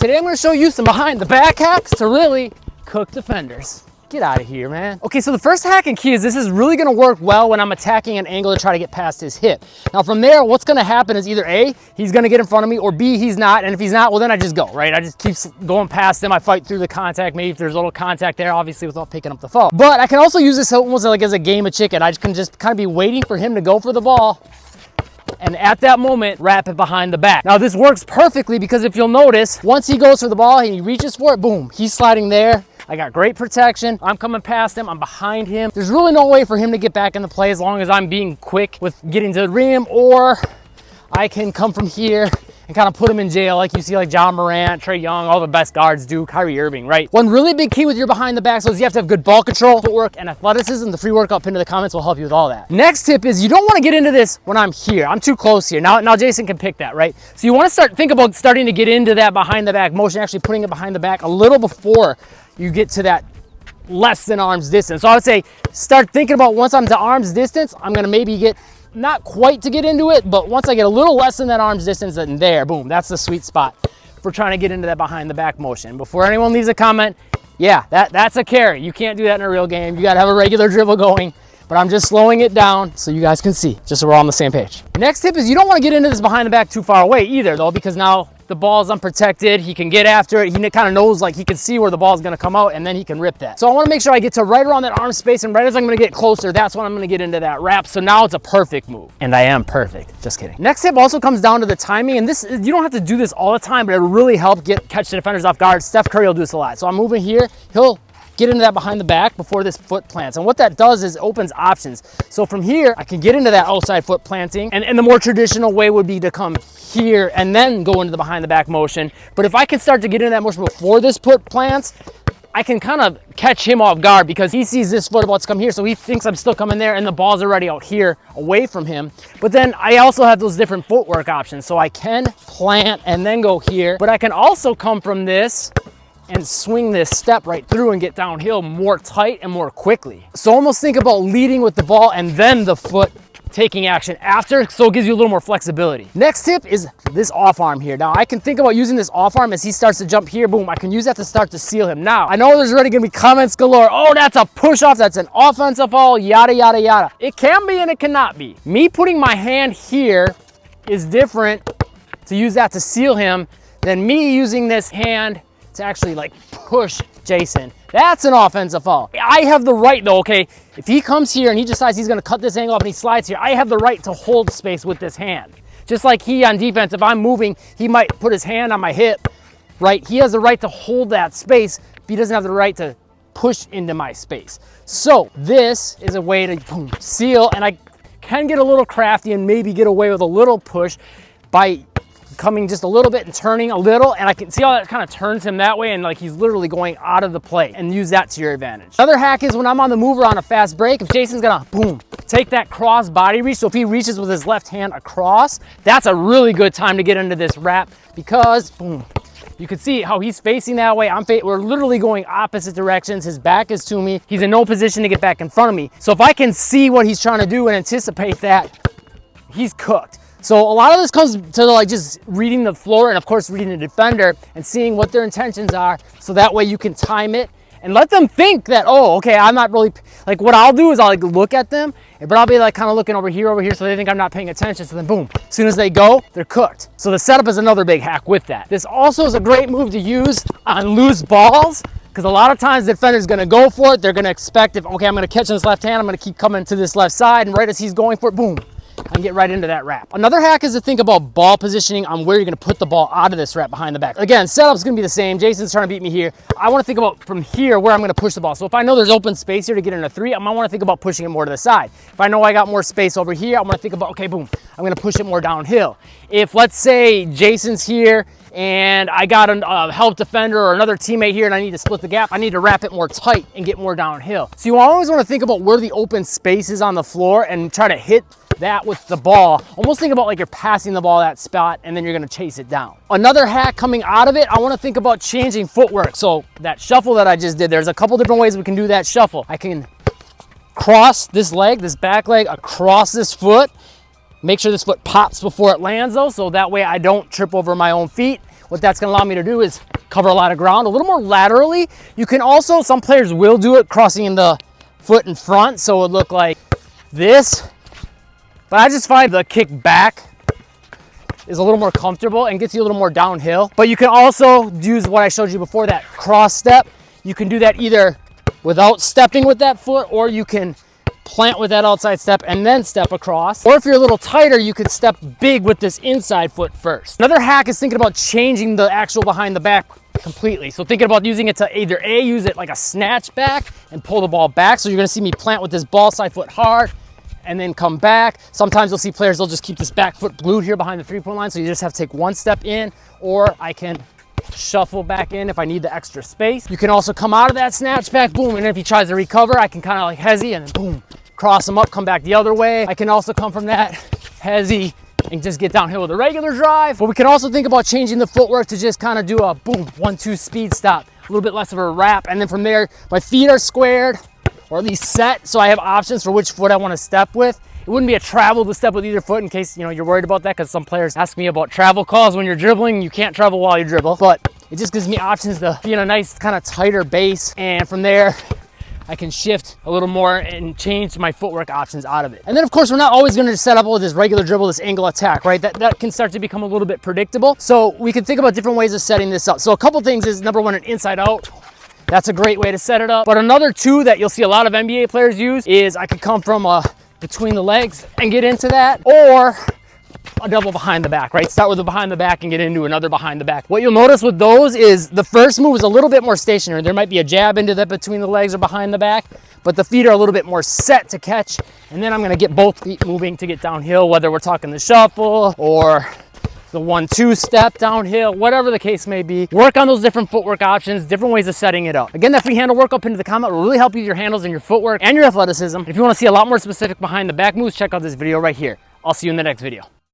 Today I'm going to show you some behind the back hacks to really cook defenders. Get out of here, man. Okay, so the first hack and key is this is really gonna work well when I'm attacking an angle to try to get past his hip. Now from there, what's gonna happen is either A, he's gonna get in front of me, or B, he's not, and if he's not, well then I just go, right? I just keep going past him, I fight through the contact, maybe if there's a little contact there, obviously without picking up the foul. But I can also use this almost like as a game of chicken. I can just kind of be waiting for him to go for the ball, and at that moment, wrap it behind the back. Now this works perfectly because if you'll notice, once he goes for the ball and he reaches for it, boom, he's sliding there. I got great protection. I'm coming past him, I'm behind him. There's really no way for him to get back in the play as long as I'm being quick with getting to the rim, or I can come from here and kind of put him in jail like you see like John Morant, Trae Young, all the best guards do, Kyrie Irving, right? One really big key with your behind the back is you have to have good ball control, footwork, and athleticism. The free workout pinned in the comments will help you with all that. Next tip is you don't want to get into this when I'm here. I'm too close here. Now Jason can pick that, right? So you want to think about starting to get into that behind the back motion, actually putting it behind the back a little before you get to that less than arm's distance. So I would say start thinking about once I'm to arm's distance, I'm gonna maybe get not quite to get into it, but once I get a little less than that arm's distance, then there, boom, that's the sweet spot for trying to get into that behind the back motion. Before anyone leaves a comment, yeah, that's a carry. You can't do that in a real game. You gotta have a regular dribble going, but I'm just slowing it down so you guys can see, just so we're all on the same page. Next tip is you don't wanna get into this behind the back too far away either though, because now the ball's unprotected, he can get after it, he kind of knows, like he can see where the ball's gonna come out and then he can rip that. So I wanna make sure I get to right around that arm space, and right as I'm gonna get closer, that's when I'm gonna get into that wrap. So now it's a perfect move. And I am perfect, just kidding. Next tip also comes down to the timing, and this, you don't have to do this all the time, but it'll really help catch the defenders off guard. Steph Curry will do this a lot. So I'm moving here, he'll get into that behind the back before this foot plants. And what that does is opens options. So from here, I can get into that outside foot planting, and the more traditional way would be to come here and then go into the behind the back motion. But if I can start to get into that motion before this foot plants, I can kind of catch him off guard because he sees this foot about to come here, so he thinks I'm still coming there and the ball's already out here away from him. But then I also have those different footwork options. So I can plant and then go here, but I can also come from this and swing this step right through and get downhill more tight and more quickly. So almost think about leading with the ball and then the foot taking action after, so it gives you a little more flexibility. Next tip is this off arm here. Now I can think about using this off arm as he starts to jump here, boom, I can use that to start to seal him. Now, I know there's already gonna be comments galore, oh, that's a push off, that's an offensive foul, yada, yada, yada. It can be and it cannot be. Me putting my hand here is different to use that to seal him than me using this hand to actually like push Jason. That's an offensive foul. I have the right though, okay, if he comes here and he decides he's gonna cut this angle up and he slides here, I have the right to hold space with this hand. Just like he on defense, if I'm moving, he might put his hand on my hip, right? He has the right to hold that space, but he doesn't have the right to push into my space. So this is a way to boom, seal, and I can get a little crafty and maybe get away with a little push by coming just a little bit and turning a little, and I can see how that kind of turns him that way, and like he's literally going out of the play, and use that to your advantage. Another hack is when I'm on the move or on a fast break, if Jason's gonna boom, take that cross body reach, so if he reaches with his left hand across, that's a really good time to get into this wrap because boom, you can see how he's facing that way. We're literally going opposite directions. His back is to me. He's in no position to get back in front of me. So if I can see what he's trying to do and anticipate that, he's cooked. So a lot of this comes to like just reading the floor and of course reading the defender and seeing what their intentions are, so that way you can time it and let them think that, oh, okay, I'm not really, like what I'll do is I'll like look at them, but I'll be like kind of looking over here, so they think I'm not paying attention. So then boom, as soon as they go, they're cooked. So the setup is another big hack with that. This also is a great move to use on loose balls, because a lot of times the defender's gonna go for it. They're gonna expect, if, okay, I'm gonna catch in this left hand, I'm gonna keep coming to this left side, and right as he's going for it, boom, and get right into that wrap. Another hack is to think about ball positioning on where you're gonna put the ball out of this wrap behind the back. Again, setup's gonna be the same. Jason's trying to beat me here. I wanna think about from here where I'm gonna push the ball. So if I know there's open space here to get in a three, I might wanna think about pushing it more to the side. If I know I got more space over here, I wanna think about, okay, boom, I'm gonna push it more downhill. If let's say Jason's here and I got a help defender or another teammate here and I need to split the gap, I need to wrap it more tight and get more downhill. So you always wanna think about where the open space is on the floor and try to hit that with the ball. Almost think about like you're passing the ball that spot and then you're gonna chase it down. Another hack coming out of it, I wanna think about changing footwork. So that shuffle that I just did, there's a couple different ways we can do that shuffle. I can cross this leg, this back leg across this foot. Make sure this foot pops before it lands though, so that way I don't trip over my own feet. what that's gonna allow me to do is cover a lot of ground a little more laterally. You can also, some players will do it crossing in the foot in front, so it would look like this. But I just find the kick back is a little more comfortable and gets you a little more downhill. But you can also use what I showed you before, that cross step. You can do that either without stepping with that foot, or you can plant with that outside step and then step across. Or if you're a little tighter, you could step big with this inside foot first. Another hack is thinking about changing the actual behind the back completely. So thinking about using it to either A, use it like a snatch back and pull the ball back. So you're gonna see me plant with this ball side foot hard and then come back. Sometimes you'll see players, they'll just keep this back foot glued here behind the 3-point line. So you just have to take one step in, or I can shuffle back in if I need the extra space. You can also come out of that snatch back, boom, and if he tries to recover, I can kind of like hezzy and then boom, cross him up, come back the other way. I can also come from that hezzy and just get downhill with a regular drive. But we can also think about changing the footwork to just kind of do a boom, 1-2 speed stop, a little bit less of a wrap. And then from there, my feet are squared, or at least set, so I have options for which foot I want to step with. It wouldn't be a travel to step with either foot, in case you're worried about that, because some players ask me about travel calls when you're dribbling. You can't travel while you dribble, but it just gives me options to be in a nice kind of tighter base. And from there, I can shift a little more and change my footwork options out of it. And then of course, we're not always gonna just set up with this regular dribble, this angle attack, right? That can start to become a little bit predictable. So we can think about different ways of setting this up. So a couple things is, number one, an inside out. That's a great way to set it up. But another two that you'll see a lot of NBA players use is I could come from between the legs and get into that, or a double behind the back, right? Start with a behind the back and get into another behind the back. What you'll notice with those is the first move is a little bit more stationary. There might be a jab into that between the legs or behind the back, but the feet are a little bit more set to catch. And then I'm gonna get both feet moving to get downhill, whether we're talking the shuffle or the 1-2 step downhill, whatever the case may be. Work on those different footwork options, different ways of setting it up. Again, that free handle work up into the comment will really help you with your handles and your footwork and your athleticism. If you wanna see a lot more specific behind the back moves, check out this video right here. I'll see you in the next video.